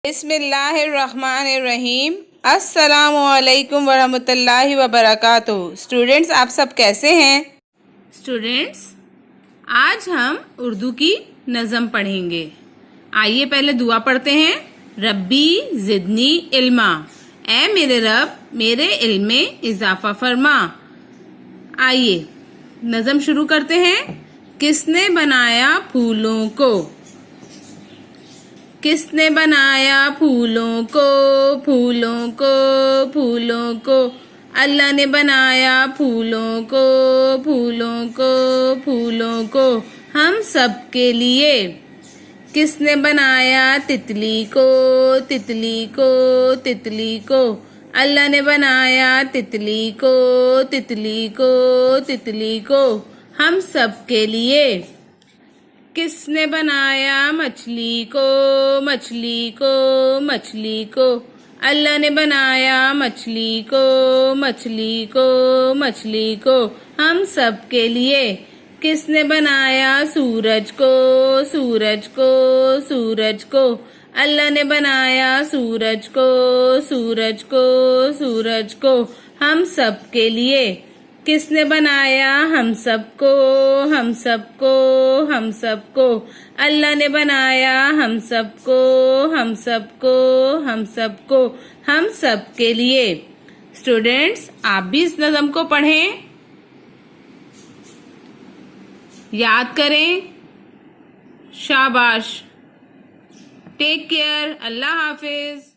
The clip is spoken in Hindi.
बिस्मिल्लाहिर्रहमानिर्रहीम। अस्सलामुअलैकुम वरहमतुल्लाहि वबरकातुहू। स्टूडेंट्स, आप सब कैसे हैं? स्टूडेंट्स, आज हम उर्दू की नज़म पढ़ेंगे। आइए पहले दुआ पढ़ते हैं। रब्बी ज़िदनी इल्मा, ऐ मेरे रब मेरे इल्म में इजाफा फरमा। आइए नज़म शुरू करते हैं। किसने बनाया फूलों को, किसने बनाया फूलों को, फूलों को, फूलों को। अल्लाह ने बनाया फूलों को, फूलों को, फूलों को, हम सब के लिए। किसने बनाया तितली को, तितली को, तितली को। अल्लाह ने बनाया तितली को, तितली को, तितली को, हम सब के लिए। किसने बनाया मछली को, मछली को, मछली को। अल्लाह ने बनाया मछली को, मछली को, मछली को, हम सब के लिए। किसने बनाया सूरज को, सूरज को, सूरज को। अल्लाह ने बनाया सूरज को, सूरज को, सूरज को, हम सब के लिए। किसने बनाया हम सबको, हम सबको, हम सबको। अल्लाह ने बनाया हम सबको, हम सबको, हम सबको, हम सब के लिए। स्टूडेंट्स, आप भी इस नज़म को पढ़ें, याद करें। शाबाश। Take care. अल्लाह हाफिज।